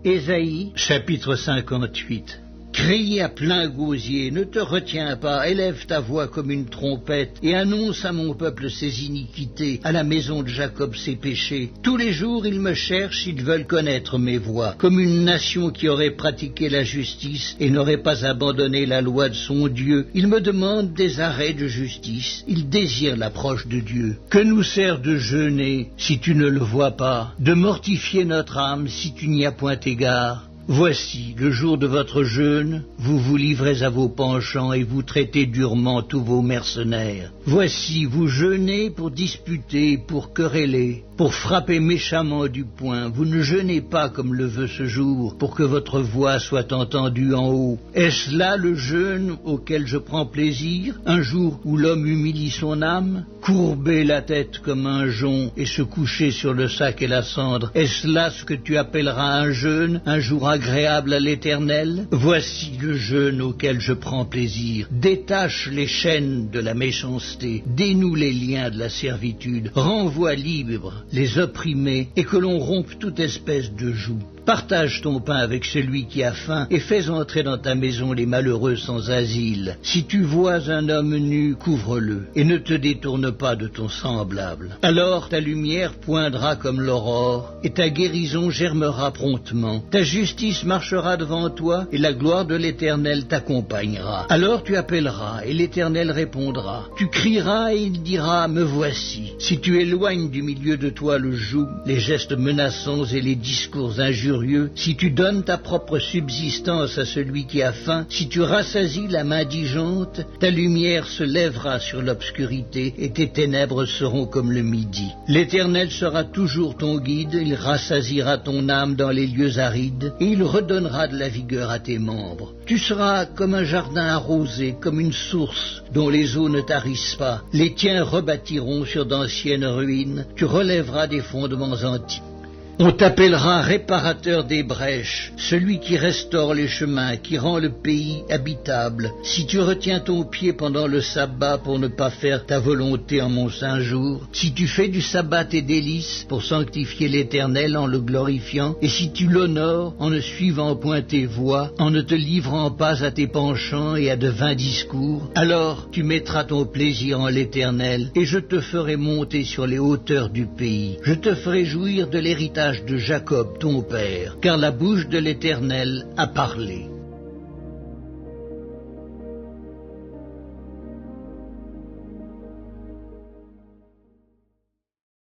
Ésaïe, chapitre 58. Crie à plein gosier, ne te retiens pas, élève ta voix comme une trompette, et annonce à mon peuple ses iniquités, à la maison de Jacob ses péchés. Tous les jours ils me cherchent, ils veulent connaître mes voies, comme une nation qui aurait pratiqué la justice et n'aurait pas abandonné la loi de son Dieu. Ils me demandent des arrêts de justice, ils désirent l'approche de Dieu. Que nous sert de jeûner si tu ne le vois pas, de mortifier notre âme si tu n'y as point égard? Voici, le jour de votre jeûne, vous vous livrez à vos penchants et vous traitez durement tous vos mercenaires. Voici, vous jeûnez pour disputer, pour quereller, pour frapper méchamment du poing. Vous ne jeûnez pas comme le veut ce jour, pour que votre voix soit entendue en haut. Est-ce là le jeûne auquel je prends plaisir, un jour où l'homme humilie son âme? Courber la tête comme un jonc et se coucher sur le sac et la cendre, est-ce là ce que tu appelleras un jeûne, un jour agréable à l'Éternel? Voici le jeûne auquel je prends plaisir. Détache les chaînes de la méchanceté, dénoue les liens de la servitude, renvoie libres les opprimés et que l'on rompe toute espèce de joug. Partage ton pain avec celui qui a faim et fais entrer dans ta maison les malheureux sans asile. Si tu vois un homme nu, couvre-le et ne te détourne pas de ton semblable. Alors ta lumière poindra comme l'aurore et ta guérison germera promptement. Ta justice marchera devant toi et la gloire de l'Éternel t'accompagnera. Alors tu appelleras et l'Éternel répondra. Tu crieras et il dira, me voici. Si tu éloignes du milieu de toi le joug, les gestes menaçants et les discours injurieux, si tu donnes ta propre subsistance à celui qui a faim, si tu rassasies l'âme indigente, ta lumière se lèvera sur l'obscurité et tes ténèbres seront comme le midi. L'Éternel sera toujours ton guide, il rassasiera ton âme dans les lieux arides et il redonnera de la vigueur à tes membres. Tu seras comme un jardin arrosé, comme une source dont les eaux ne tarissent pas. Les tiens rebâtiront sur d'anciennes ruines, tu relèveras des fondements antiques. On t'appellera réparateur des brèches, celui qui restaure les chemins, qui rend le pays habitable. Si tu retiens ton pied pendant le sabbat pour ne pas faire ta volonté en mon saint jour, si tu fais du sabbat tes délices pour sanctifier l'Éternel en le glorifiant, et si tu l'honores en ne suivant point tes voies, en ne te livrant pas à tes penchants et à de vains discours, alors tu mettras ton plaisir en l'Éternel, et je te ferai monter sur les hauteurs du pays. Je te ferai jouir de l'héritage de Jacob, ton père, car la bouche de l'Éternel a parlé.